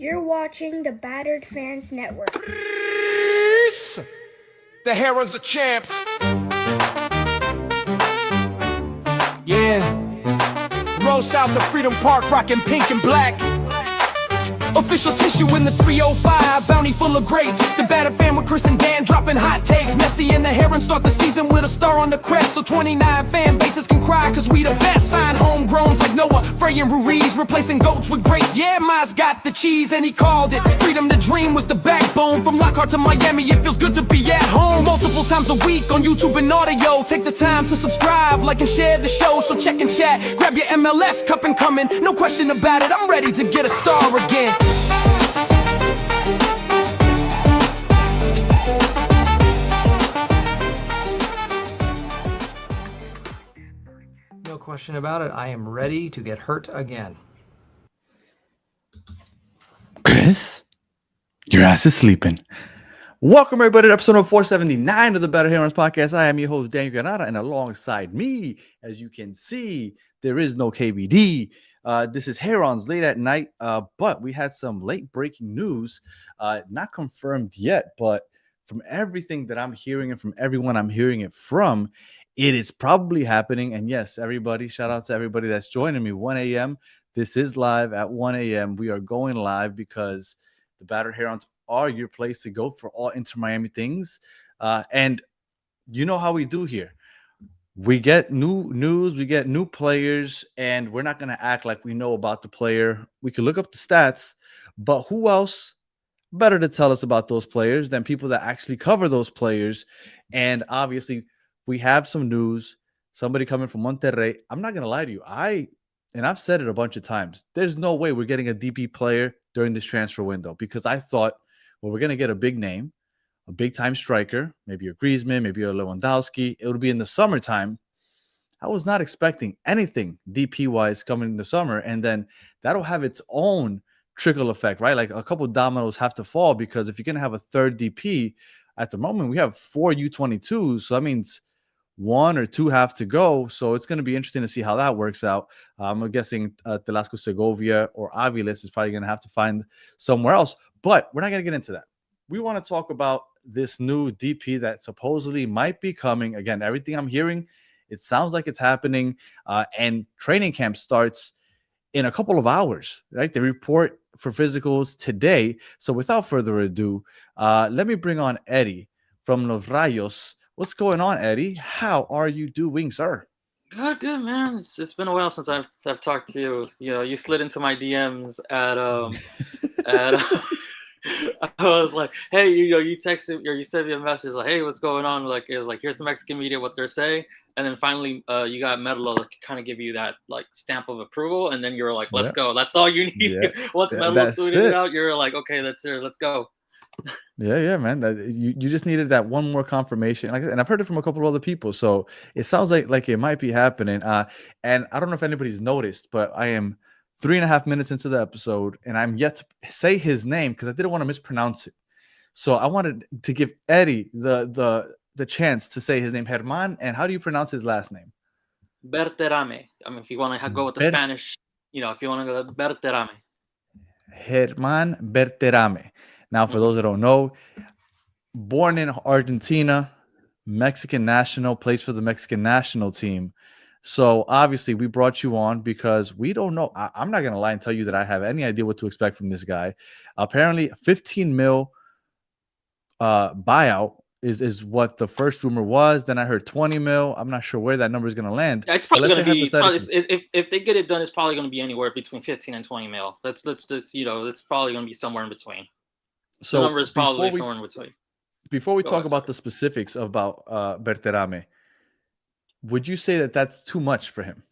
You're watching the Battered Fans Network. The Herons are champs. Yeah. Roast out to Freedom Park, rocking pink and black. Official tissue in the 305, bounty full of greats. The Battered Fan with Chris and Dan dropping hot takes. Messi and the Herons start the season with a star on the crest. So 29 fan bases can cry, cause we the best. Sign homegrowns like Noah, Frey and Ruiz, replacing goats with greats. Yeah, Miles got the cheese and he called it. Freedom to dream was the backbone. From Lockhart to Miami, it feels good to be at home. Multiple times a week on YouTube and audio. Take the time to subscribe, like and share the show. So check and chat, grab your MLS cup and coming. No question about it, I'm ready to get a star again. No question about it. I am ready to get hurt again. Chris, your ass is sleeping. Welcome, everybody, to episode 479 of the Battered Herons podcast. I am your host, Daniel Granada, and alongside me, as you can see, there is no KBD. This is Herons late at night, but we had some late breaking news, not confirmed yet, but from everything that I'm hearing and from everyone I'm hearing it from, it is probably happening. And yes, everybody, shout out to everybody that's joining me. 1 a.m. This is live at 1 a.m. We are going live because the Battered Herons are your place to go for all Inter Miami things. And you know how we do here. We get new news, we get new players, and we're not going to act like we know about the player. We can look up the stats, but who else better to tell us about those players than people that actually cover those players? And obviously, we have some news. Somebody coming from Monterrey. I'm not going to lie to you. I've said it a bunch of times. There's no way we're getting a DP player during this transfer window because I thought, well, we're going to get a big name, a big-time striker, maybe a Griezmann, maybe a Lewandowski. It would be in the summertime. I was not expecting anything DP-wise coming in the summer, and then that'll have its own trickle effect, right? Like a couple dominoes have to fall because if you're going to have a third DP, at the moment we have 4 U22s, so that means 1 or 2 have to go. So it's going to be interesting to see how that works out. I'm guessing Telasco Segovia or Aviles is probably going to have to find somewhere else, but we're not going to get into that. We want to talk about this new DP that supposedly might be coming. Again, everything I'm hearing, it sounds like it's happening, and training camp starts in a couple of hours, right? They report for physicals today. So without further ado, let me bring on Eddy from Los Rayos. What's going on, Eddy? How are you doing, sir? Good, man. It's been a while since I've talked to you. You know, you slid into my DMs at I was like, hey, you texted or you sent me a message like, hey, what's going on? Like, it was like, here's the Mexican media, what they're saying, and then finally, you got Medelo to kind of give you that like stamp of approval, and then you were like, let's go. That's all you need. Yeah. Once Medelo tweeted it out, you're like, okay, that's it. Let's go. Yeah, man. You just needed that one more confirmation, and I've heard it from a couple of other people. So it sounds like it might be happening. And I don't know if anybody's noticed, but I am 3.5 minutes into the episode, and I'm yet to say his name because I didn't want to mispronounce it. So I wanted to give Eddy the chance to say his name, Germán. And how do you pronounce his last name? Berterame. I mean, if you want to go with the Spanish, if you want to go Berterame. Germán Berterame. Now, for those that don't know, born in Argentina, Mexican national, plays for the Mexican national team. So obviously we brought you on because we don't know. I'm not going to lie and tell you that I have any idea what to expect from this guy. Apparently 15 mil buyout is what the first rumor was. Then I heard 20 mil. I'm not sure where that number is going to land. Yeah, it's probably going to be, if they get it done, it's probably going to be anywhere between 15 and 20 mil. It's probably going to be somewhere in between. So the number is probably somewhere in between. Before we talk about the specifics about Berterame, would you say that that's too much for him?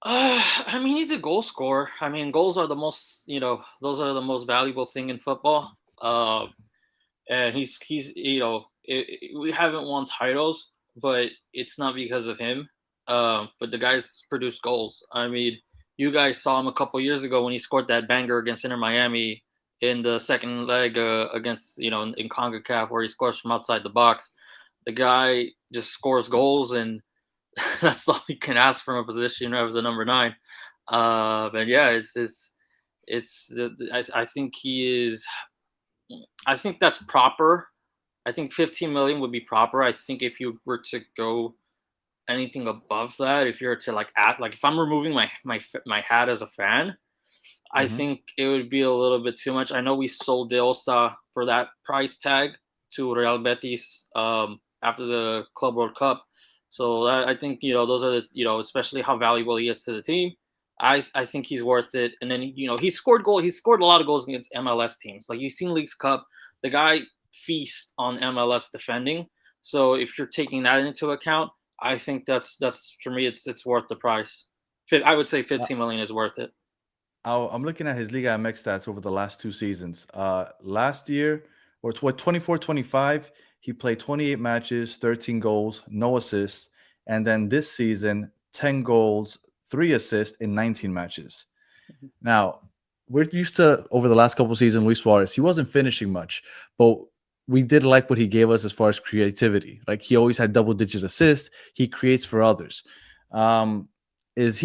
I mean, he's a goal scorer. I mean, goals are the most, those are the most valuable thing in football. And he's we haven't won titles, but it's not because of him. But the guy's produced goals. I mean, you guys saw him a couple years ago when he scored that banger against Inter Miami in the second leg against, in CONCACAF, where he scores from outside the box. The guy just scores goals, and that's all you can ask from a position as a number 9. But yeah, I think he is. I think that's proper. I think 15 million would be proper. I think if you were to go anything above that, if you're to if I'm removing my hat as a fan, I Mhm. think it would be a little bit too much. I know we sold Deosa for that price tag to Real Betis after the Club World Cup. So I think those are especially how valuable he is to the team. I think he's worth it. And then he scored goal. He scored a lot of goals against MLS teams. Like you've seen Leagues Cup, the guy feasts on MLS defending. So if you're taking that into account, I think that's for me it's worth the price. I would say 15 million is worth it. I'm looking at his Liga MX stats over the last 2 seasons. Last year, or 24-25, he played 28 matches, 13 goals, no assists. And then this season, 10 goals, 3 assists in 19 matches. Now, we're used to, over the last couple of seasons, Luis Suarez, he wasn't finishing much, but we did like what he gave us as far as creativity. Like he always had double-digit assists. He creates for others. Is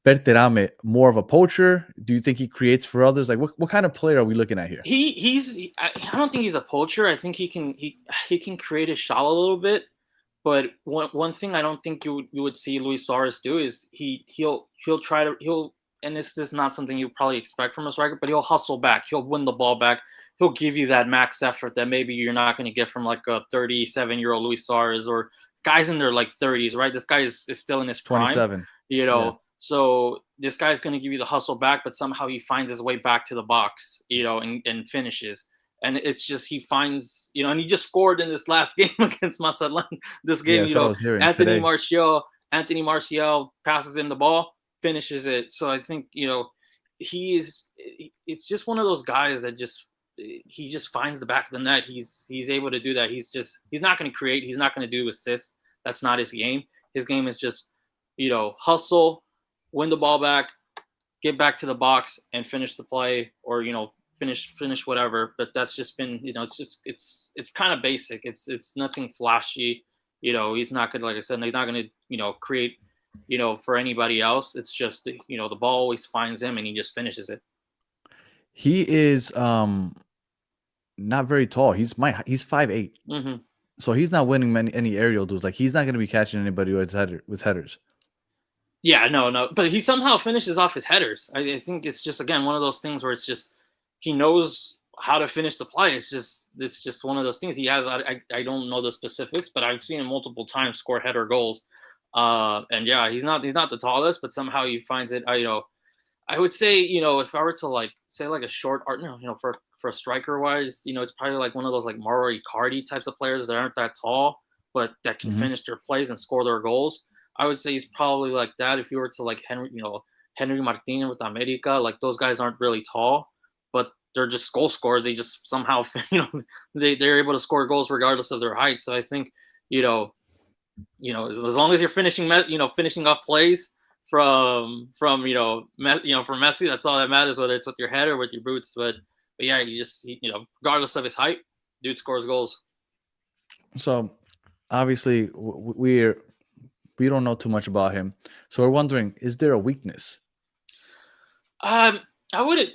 Berterame more of a poacher? Do you think he creates for others? Like what kind of player are we looking at here? I don't think he's a poacher. I think he can create his shot a little bit. But one thing I don't think you would see Luis Suarez do is he'll try to and this is not something you probably expect from a striker, but he'll hustle back. He'll win the ball back. He'll give you that max effort that maybe you're not going to get from like a 37-year-old Luis Suarez or guys in their like 30s, right? This guy is still in his prime. 27. Yeah. So this guy's going to give you the hustle back, but somehow he finds his way back to the box, and finishes. And it's just he finds, and he just scored in this last game against Mazatlán. This game, Anthony Martial passes him the ball, finishes it. So I think, it's just one of those guys that he just finds the back of the net. He's able to do that. He's not going to create. He's not going to do assists. That's not his game. His game is just, hustle, win the ball back, get back to the box and finish the play, or, finish whatever. But that's just been, it's kind of basic. It's nothing flashy. He's not gonna, like I said, he's not gonna, create, for anybody else. It's just, the ball always finds him and he just finishes it. He is not very tall. He's 5'8". Mm-hmm. So he's not winning any aerial duels. Like he's not going to be catching anybody with headers. Yeah, no, but he somehow finishes off his headers. I think it's just, again, one of those things where it's just he knows how to finish the play. It's just one of those things he has. I don't know the specifics, but I've seen him multiple times score header goals. And yeah, he's not the tallest, but somehow he finds it. I would say, if I were to say a short art, for a striker wise, it's probably like one of those like Mauro Icardi types of players that aren't that tall, but that can finish their plays and score their goals. I would say he's probably like that. If you were to like Henry Martin with America, like those guys aren't really tall, but they're just goal scorers. They just somehow, they're able to score goals regardless of their height. So I think, as long as you're finishing off plays from Messi, that's all that matters, whether it's with your head or with your boots. But yeah, regardless of his height, dude scores goals. So obviously we don't know too much about him. So we're wondering, is there a weakness? I wouldn't,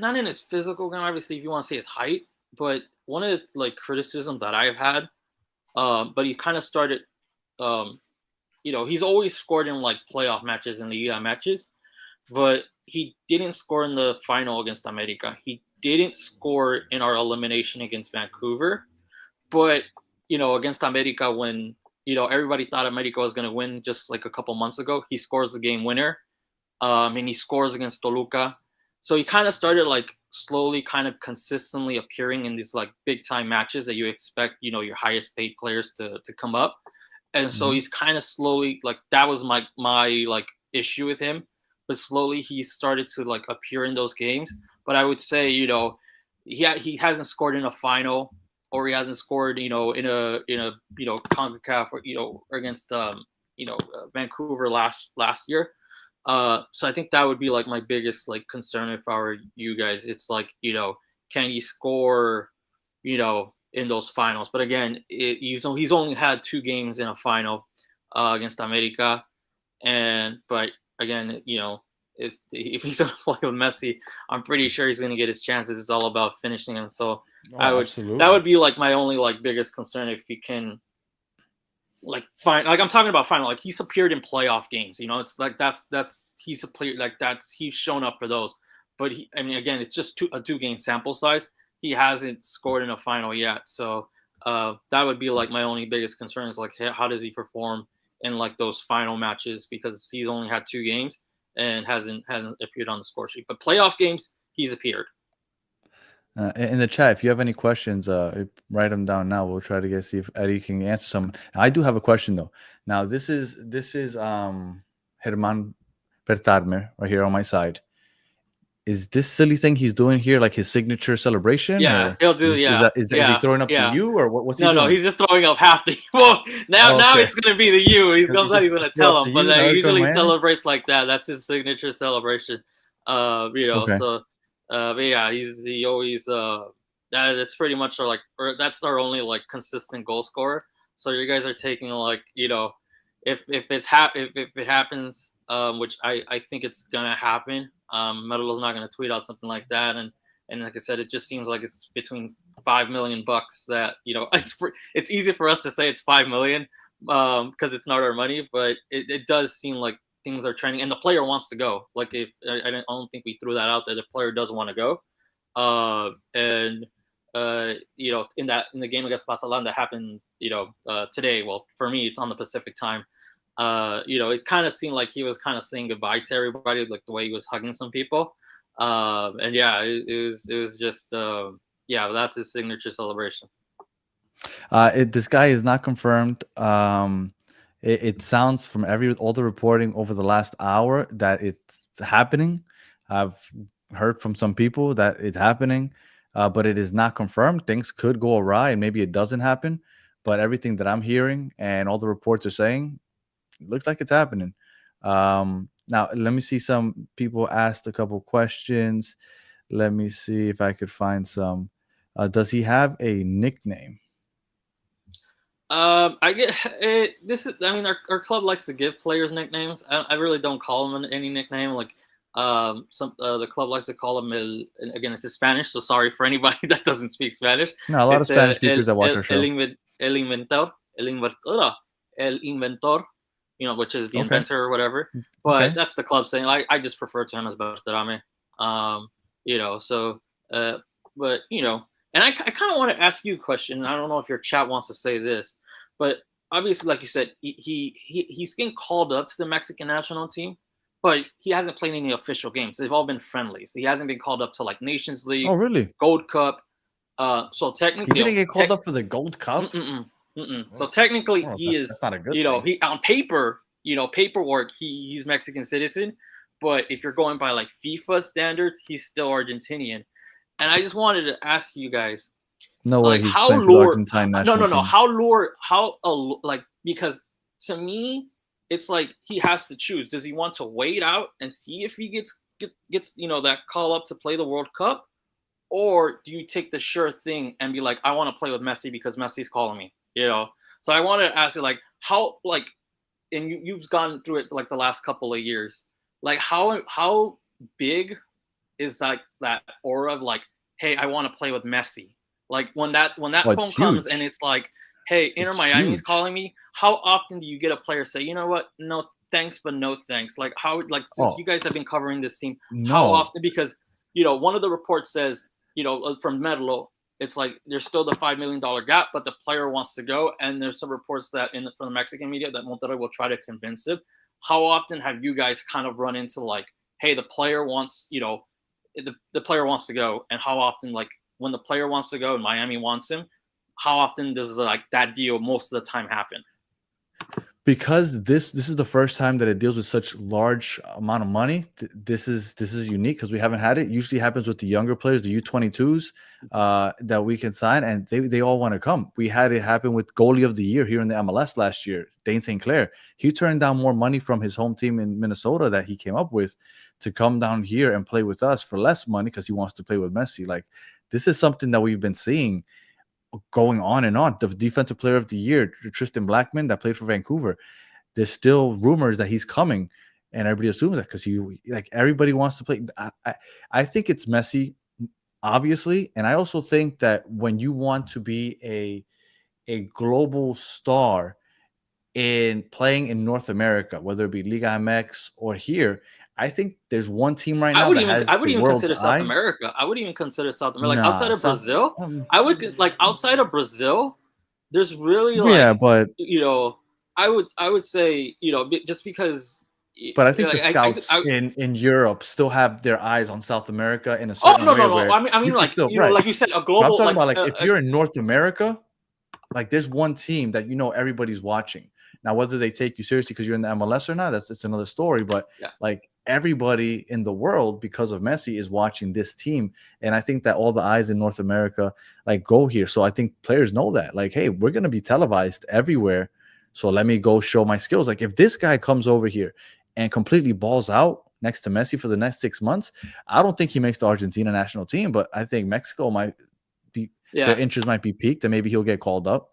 not in his physical game, obviously, if you want to say his height, but one of the criticisms that I've had, but he kind of started, he's always scored in playoff matches and the matches, but he didn't score in the final against America. He didn't score in our elimination against Vancouver, but against America, when everybody thought America was going to win just like a couple months ago, he scores the game winner, and he scores against Toluca. So he kind of started slowly, kind of consistently appearing in these big time matches that you expect your highest paid players to come up, and so he's kind of slowly that was my issue with him, but slowly he started to appear in those games. But I would say he hasn't scored in a final, or he hasn't scored in a CONCACAF or against Vancouver last year. So I think that would be my biggest concern if I were you guys. It's can he score in those finals? But again, he's only had 2 games in a final against America, but again, if he's going to play with Messi, I'm pretty sure he's going to get his chances. It's all about finishing him. So Absolutely. that would be like my only like biggest concern if he can like find, like I'm talking about final, like he's appeared in playoff games. It's like he's a player, like he's shown up for those. But I mean, again, it's just a 2-game sample size. He hasn't scored in a final yet. So that would be like my only biggest concern is like how does he perform in like those final matches, because he's only had 2 games and hasn't appeared on the score sheet. But playoff games, he's appeared. In the chat, if you have any questions, write them down now. We'll try to see if Eddy can answer some. I do have a question though. Now this is Germán Berterame right here on my side. Is this silly thing he's doing here like his signature celebration? Yeah, he'll do. Is he throwing up to you, or what's he doing? No, he's just throwing up half the. Well, now it's gonna be the you. He's gonna tell him, but he usually celebrates like that. That's his signature celebration. Okay. So, but yeah, he always that's pretty much that's our only like consistent goal scorer. So you guys are taking like if it happens, which I think it's gonna happen. Metal's not going to tweet out something like that, and like I said, it just seems like it's between $5 million that it's easy for us to say it's $5 million because it's not our money, but it does seem like things are trending, and the player wants to go. Like if I don't think we threw that out there, the player doesn't want to go, and in the game against Barcelona that happened today. Well, for me, it's on the Pacific time. It kind of seemed like he was kind of saying goodbye to everybody, like the way he was hugging some people. And yeah, it was just, that's his signature celebration. This guy is not confirmed. It sounds from all the reporting over the last hour that it's happening. I've heard from some people that it's happening, but it is not confirmed. Things could go awry and maybe it doesn't happen. But everything that I'm hearing and all the reports are saying, looks like it's happening. Now, let me see. Some people asked a couple questions. Let me see if I could find some. Does he have a nickname? I get it. Our club likes to give players nicknames. I really don't call them any nickname. Like the club likes to call him again, it's in Spanish, so sorry for anybody that doesn't speak Spanish. No, a lot of Spanish speakers that watch our show. El Inventor, which is the inventor or whatever. But that's the club saying. I just prefer to him as Berterame. But and I kind of want to ask you a question. I don't know if your chat wants to say this, but obviously, like you said, he's getting called up to the Mexican national team, but he hasn't played any official games. They've all been friendlies. He hasn't been called up to like Nations League. Oh, really? Gold Cup. So technically, he didn't get called up for the Gold Cup. So technically, he is. That's not a good thing. He on paper, paperwork, he's Mexican citizen, but if you're going by like FIFA standards, he's still Argentinian. And I just wanted to ask you guys, no way, he's how playing for the Argentine national team. Because to me, it's like he has to choose. Does he want to wait out and see if he gets that call up to play the World Cup, or do you take the sure thing and be like, I want to play with Messi because Messi's calling me? So I wanted to ask you, like, how, like, and you've gone through it like the last couple of years, like how big is like that aura of like, hey, I want to play with Messi? Like when that phone comes and it's like, hey, Inter Miami's calling me. How often do you get a player say, you know what, no thanks, but no thanks? Like since you guys have been covering this team, how often? Because one of the reports says, from Medlo, it's like there's still the $5 million gap, but the player wants to go. And there's some reports that from the Mexican media that Monterrey will try to convince him. How often have you guys kind of run into like, hey, the player wants, the player wants to go, and how often, like when the player wants to go and Miami wants him, how often does like that deal most of the time happen? Because this is the first time that it deals with such large amount of money. This is unique because we haven't had it. Usually happens with the younger players, the U22s that we can sign, and they all want to come. We had it happen with goalie of the year here in the MLS last year, Dane St. Clair. He turned down more money from his home team in Minnesota that he came up with to come down here and play with us for less money because he wants to play with Messi. Like, this is something that we've been seeing going on and on. The defensive player of the year, Tristan Blackman, that played for Vancouver, there's still rumors that he's coming. and everybody assumes that because everybody wants to play. I think it's Messi, obviously, and I also think that when you want to be a global star in playing in North America, whether it be Liga MX or here, I think there's one team right now that has I would the even world's consider South eye. America. I would even consider South America, like outside Nah, of South. Brazil. I would like outside of Brazil. There's really Yeah, but I would say just because. I think the Like, scouts in Europe still have their eyes on South America in a oh certain no way no no! where I mean you can like still right. like you said, a But I'm global talking about if you're in North America, like there's one team that everybody's watching. Now, whether they take you seriously because you're in the MLS or not, it's another story. But like everybody in the world, because of Messi, is watching this team, and I think that all the eyes in North America like go here. So I think players know that, like, hey, we're gonna be televised everywhere. So let me go show my skills. Like if this guy comes over here and completely balls out next to Messi for the next 6 months, I don't think he makes the Argentina national team. But I think Mexico might be their interest might be peaked, and maybe he'll get called up.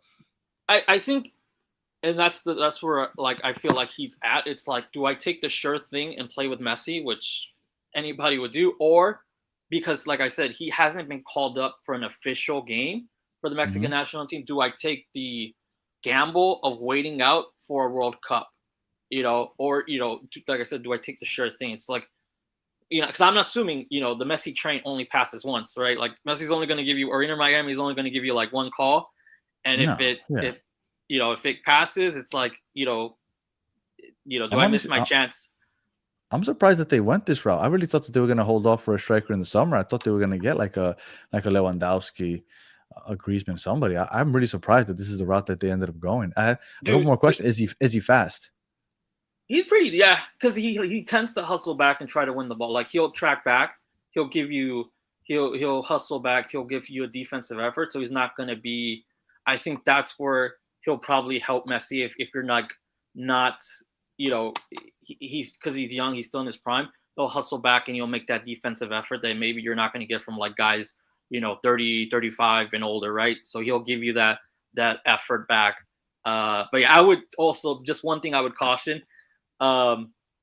I think. And that's where like I feel like he's at. It's like, do I take the sure thing and play with Messi, which anybody would do, or because like I said, he hasn't been called up for an official game for the Mexican national team, do I take the gamble of waiting out for a World Cup? Or like I said, do I take the sure thing? It's like, because I'm assuming the Messi train only passes once, right? Like Messi's only going to give you, or Inter Miami is only going to give you like one call, and if it passes, it's like, do I miss my chance? I'm surprised that they went this route. I really thought that they were going to hold off for a striker in the summer. I thought they were going to get like a Lewandowski, a Griezmann, somebody. I'm really surprised that this is the route that they ended up going. I have one more question. Is he fast? He's pretty, because he tends to hustle back and try to win the ball. Like he'll track back, he'll hustle back, he'll give you a defensive effort. So he's not going to be. I think that's where he'll probably help Messi if you're not he's because he's young, he's still in his prime. He'll hustle back and he'll make that defensive effort that maybe you're not going to get from like guys 30, 35 and older, right? So he'll give you that effort back. But yeah, I would also, just one thing I would caution.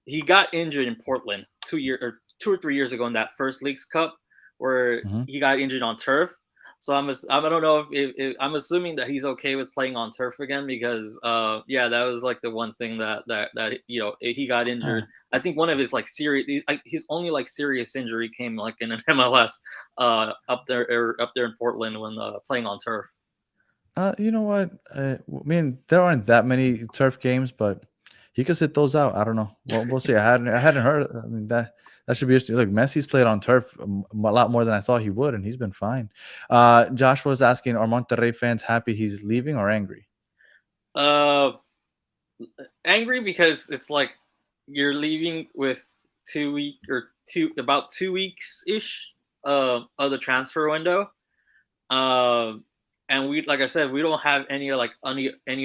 He got injured in Portland 2 or 3 years ago in that first Leagues Cup where he got injured on turf. So I don't know if I'm assuming that he's okay with playing on turf again because that was like the one thing that he got injured. I think one of his like his only like serious injury came like in an MLS up there in Portland when playing on turf. You know what? I mean, there aren't that many turf games, but he could sit those out. I don't know. Well, we'll see. I hadn't heard. I mean, that should be interesting. Look, Messi's played on turf a lot more than I thought he would, and he's been fine. Joshua was asking, are Monterrey fans happy he's leaving or angry? Angry because it's like you're leaving with about 2 weeks ish of the transfer window. And like I said, we don't have any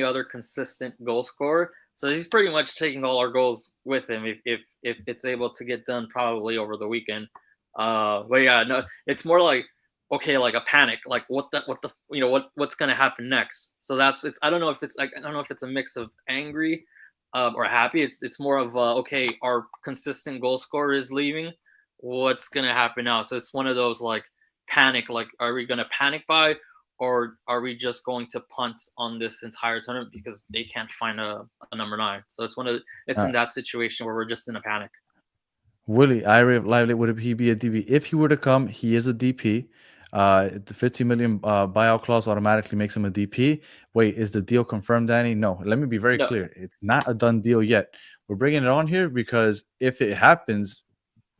other consistent goal scorer. So he's pretty much taking all our goals with him if it's able to get done probably over the weekend. But yeah, no, it's more like, okay, like a panic, like what's gonna happen next. So I don't know if it's a mix of angry or happy. It's more of okay, our consistent goal scorer is leaving. What's gonna happen now? So it's one of those like panic, like are we gonna panic buy? Or are we just going to punt on this entire tournament because they can't find a number 9? So it's in that situation where we're just in a panic. Willie, Lively, would he be a DP? If he were to come, he is a DP. The 15 million buyout clause automatically makes him a DP. Wait, is the deal confirmed, Danny? No. Let me be very clear. It's not a done deal yet. We're bringing it on here because if it happens,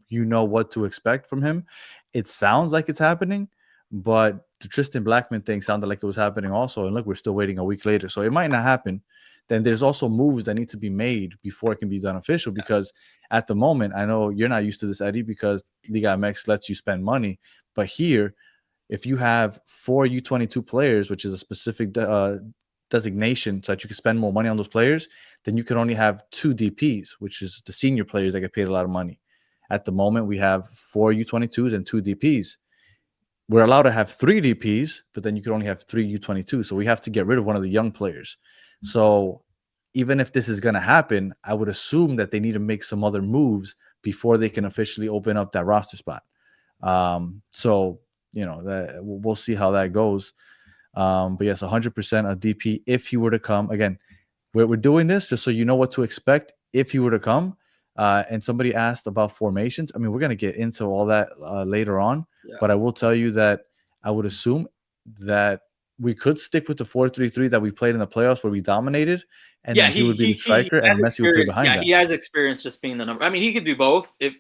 you know what to expect from him. It sounds like it's happening, but the Tristan Blackman thing sounded like it was happening also. And look, we're still waiting a week later. So it might not happen. Then there's also moves that need to be made before it can be done official. Because at the moment, I know you're not used to this, Eddy, because Liga MX lets you spend money. But here, if you have 4 U22 players, which is a specific designation so that you can spend more money on those players, then you can only have 2 DPs, which is the senior players that get paid a lot of money. At the moment, we have 4 U22s and 2 DPs. We're allowed to have 3 DPs, but then you can only have 3 U22. So we have to get rid of one of the young players. So even if this is going to happen, I would assume that they need to make some other moves before they can officially open up that roster spot. So, that we'll see how that goes. But yes, 100% a DP if he were to come. Again, we're doing this just so you know what to expect if he were to come. And somebody asked about formations. I mean, we're going to get into all that later on. Yeah. But I will tell you that I would assume that we could stick with the 4-3-3 that we played in the playoffs where we dominated. And then he would be the striker and Messi would play behind that. He has experience just being the number. I mean, he could do both if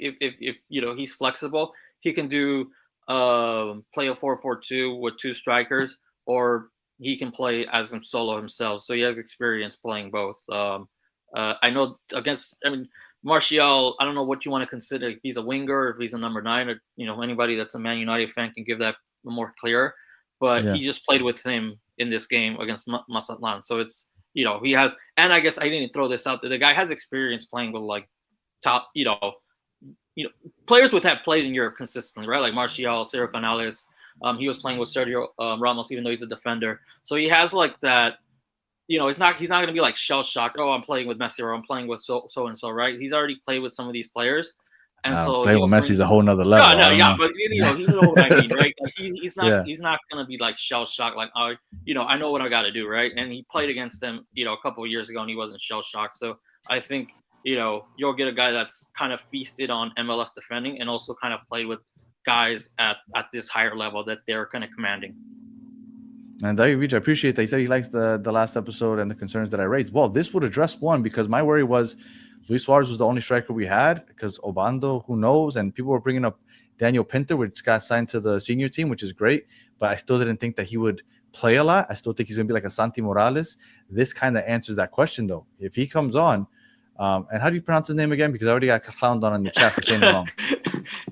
he's flexible. He can do play a 4-4-2 with 2 strikers, or he can play as him solo himself. So he has experience playing both. I know Martial, I don't know what you want to consider, if he's a winger, if he's a number 9, or anybody that's a Man United fan can give that more clear. But he just played with him in this game against Mazatlan. So it's, he has, and I guess I didn't throw this out there. The guy has experience playing with like top, players with that played in Europe consistently, right? Like Martial, Ciro Canales. He was playing with Sergio Ramos, even though he's a defender. So he has like that, he's not going to be like shell shocked. Oh, I'm playing with Messi, or I'm playing with so and so, right? He's already played with some of these players. And so playing with Messi's a whole nother level. But you know what I mean, right? Like he's not gonna be like shell shocked, like I know what I got to do, right? And he played against him, a couple of years ago, and he wasn't shell shocked. So I think you'll get a guy that's kind of feasted on MLS defending, and also kind of played with guys at this higher level that they're kind of commanding. And David, I appreciate that. He said he likes the last episode and the concerns that I raised. Well, this would address one, because my worry was Luis Suarez was the only striker we had, because Obando, who knows? And people were bringing up Daniel Pinter, which got signed to the senior team, which is great. But I still didn't think that he would play a lot. I still think he's going to be like a Santi Morales. This kind of answers that question, though. If he comes on, and how do you pronounce his name again? Because I already got clowned on in the chat for saying it wrong.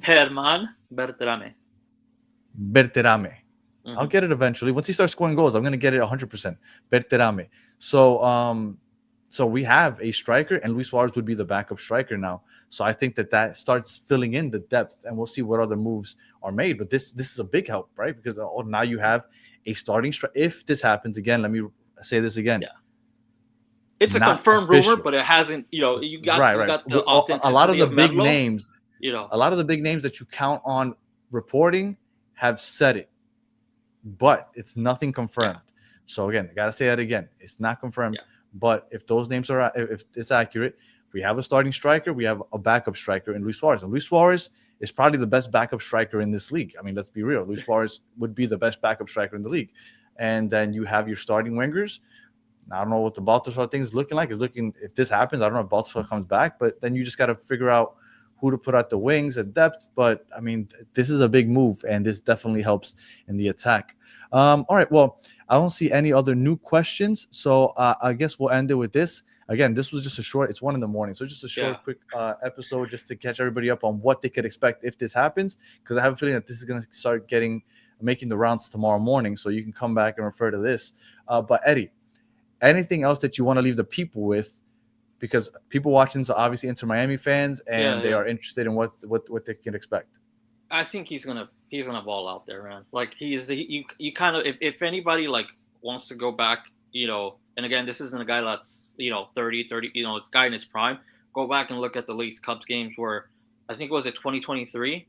Germán Berterame. Berterame. Mm-hmm. I'll get it eventually. Once he starts scoring goals, I'm going to get it 100%. Berterame. So we have a striker, and Luis Suarez would be the backup striker now. So I think that starts filling in the depth, and we'll see what other moves are made. But this is a big help, right? Because now you have a starting striker. If this happens again, let me say this again. Yeah. It's a confirmed rumor, but it hasn't. You got the authenticity. A lot of the big names. A lot of the big names that you count on reporting have said it, but it's nothing confirmed. Yeah. So again, I gotta say that again. It's not confirmed. Yeah. But if those names are, if it's accurate, we have a starting striker, we have a backup striker in Luis Suarez. And Luis Suarez is probably the best backup striker in this league. I mean, let's be real. Luis Suarez would be the best backup striker in the league. And then you have your starting wingers. I don't know what the Baltasar thing is looking like. If this happens, I don't know if Baltasar comes back, but then you just got to figure out who to put at the wings at depth. But I mean, this is a big move, and this definitely helps in the attack. All right, well, I don't see any other new questions, so I guess we'll end it with this. Again, this was just it's 1 a.m, so just a short, quick episode just to catch everybody up on what they could expect if this happens, because I have a feeling that this is going to start making the rounds tomorrow morning, so you can come back and refer to this. But Eddy, anything else that you want to leave the people with? Because people watching are obviously Inter Miami fans, and they are interested in what they can expect. I think he's gonna ball out there, man. Like you kind of, if anybody like wants to go back, and again, this isn't a guy that's 30, it's a guy in his prime. Go back and look at the Leagues Cup games where I think it was 2023,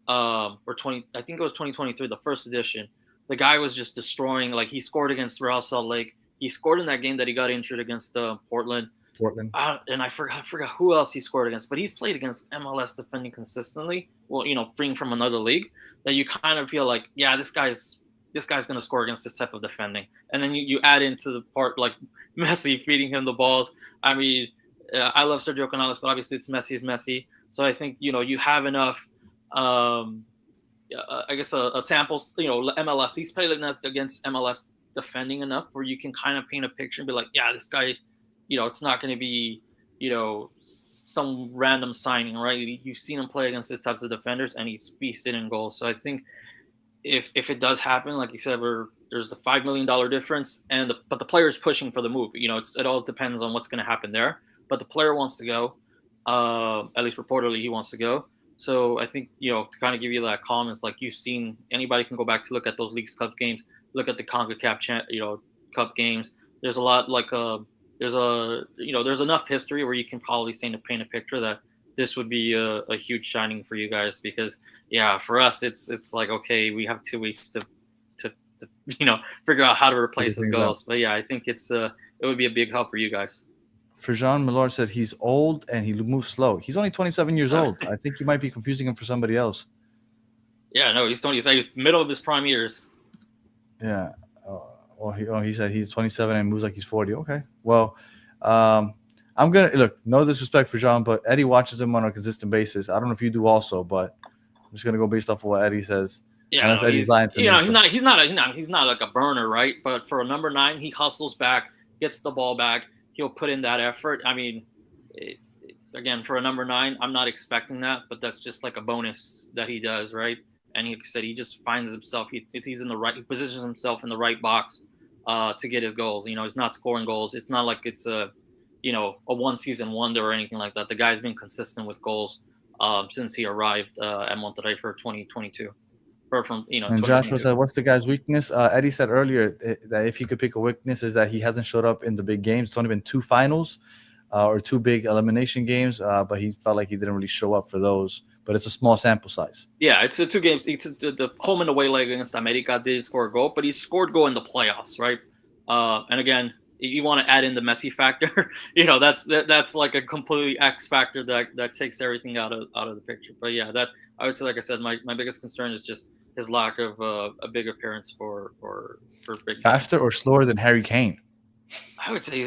or 20. I think it was 2023, the first edition. The guy was just destroying. Like he scored against Real Salt Lake. He scored in that game that he got injured against Portland. And I forgot who else he scored against, but he's played against MLS defending consistently. Well, bring from another league that you kind of feel like, yeah, this guy's going to score against this type of defending. And then you add into the part like Messi feeding him the balls. I mean, I love Sergio Canales, but obviously it's Messi. So I think, you have enough, I guess a sample, MLS, he's played against MLS defending enough where you can kind of paint a picture and be like, yeah, this guy, it's not going to be, some random signing, right? You've seen him play against these types of defenders, and he's feasted in goals. So I think if it does happen, like you said, there's the $5 million difference, but the player is pushing for the move. It all depends on what's going to happen there. But the player wants to go. At least reportedly, he wants to go. So I think to kind of give you that calm, it's like you've seen, anybody can go back to look at those Leagues Cup games, look at the CONCACAF Cup games. There's a lot like there's enough history where you can probably paint a picture that this would be a huge signing for you guys, because for us it's like, okay, we have 2 weeks to figure out how to replace his goals. But I think it would be a big help for you guys. Jean Milord said he's old and he moves slow. He's only 27 years old. I think you might be confusing him for somebody else. Yeah, no, he's like middle of his prime years. Yeah. He said he's 27 and moves like he's 40. Okay. Well, I'm going to look, no disrespect for Jean, but Eddy watches him on a consistent basis. I don't know if you do also, but I'm just going to go based off of what Eddy says. Yeah, unless Eddy's lying to me. He's not like a burner, right? But for a number 9, he hustles back, gets the ball back. He'll put in that effort. I mean, again, for a number 9, I'm not expecting that, but that's just like a bonus that he does, right? And he said he just finds himself. He positions himself in the right box to get his goals. He's not scoring goals. It's not like it's a one-season wonder or anything like that. The guy's been consistent with goals since he arrived at Monterrey for 2022. And Joshua said, what's the guy's weakness? Eddy said earlier that if he could pick a weakness is that he hasn't showed up in the big games. It's only been 2 finals or 2 big elimination games, but he felt like he didn't really show up for those. But it's a small sample size. Yeah, it's 2 games. It's the home and away leg against America did score a goal, but he scored goal in the playoffs, right? And again, you want to add in the Messi factor. That's like a completely X factor that takes everything out of the picture. But that I would say, like I said, my biggest concern is just his lack of a big appearance for big faster games. Or slower than Harry Kane. I would say,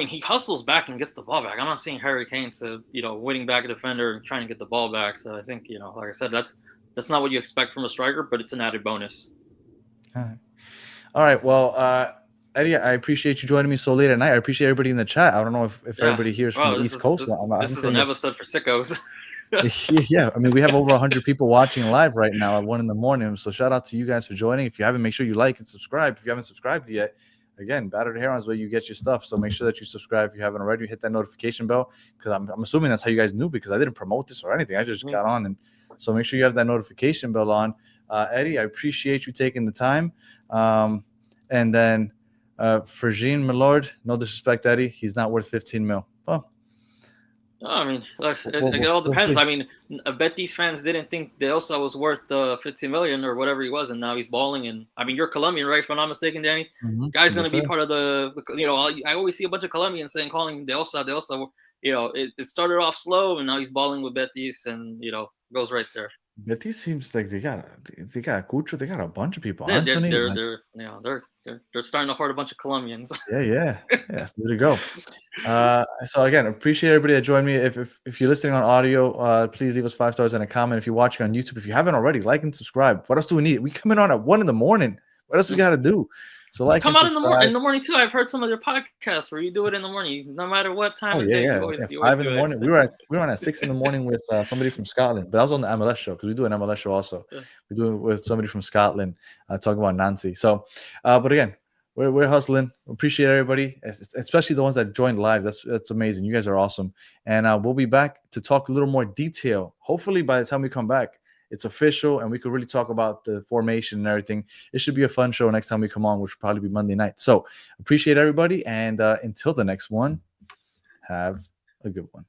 he hustles back and gets the ball back. I'm not seeing Harry Kane winning back a defender and trying to get the ball back. So I think, like I said, that's not what you expect from a striker, but it's an added bonus. All right. Well, Eddy, I appreciate you joining me so late at night. I appreciate everybody in the chat. I don't know if everybody here is from the East Coast. This is an episode for sickos. Yeah, we have over 100 people watching live right now at 1 a.m. So shout out to you guys for joining. If you haven't, make sure you like and subscribe. If you haven't subscribed yet, again, Battered Herons is where you get your stuff. So make sure that you subscribe if you haven't already. Hit that notification bell, because I'm assuming that's how you guys knew, because I didn't promote this or anything. I just got on, and so make sure you have that notification bell on. Eddy, I appreciate you taking the time. And then for Jean Milord, no disrespect, Eddy, he's not worth 15 mil. Well, it all depends. I bet these fans didn't think De Osa was worth 15 million or whatever he was, and now he's balling. And you're Colombian, right? If I'm not mistaken, Danny. Guy's going to be part of the. I always see a bunch of Colombians calling De Osa. It started off slow, and now he's balling with Betis, and goes right there. Betis seems like they got Cucho. They got a bunch of people. Yeah, they're starting to hoard a bunch of Colombians. Yeah. There to go. So again, appreciate everybody that joined me. If you're listening on audio, please leave us 5 stars and a comment. If you're watching on YouTube, if you haven't already, like and subscribe. What else do we need? We coming on at 1 a.m. What else we got to do? So come out in the morning too. I've heard some of their podcasts where you do it in the morning, no matter what time of day. You always 5 in the morning. We were on at 6 in the morning with somebody from Scotland, but I was on the MLS show, because we do an MLS show also. Yeah. We do it with somebody from Scotland talking about Nancy. So, but again, we're hustling. Appreciate everybody, especially the ones that joined live. That's amazing. You guys are awesome, and we'll be back to talk a little more detail. Hopefully, by the time we come back, it's official, and we could really talk about the formation and everything. It should be a fun show next time we come on, which will probably be Monday night. So appreciate everybody, and until the next one, have a good one.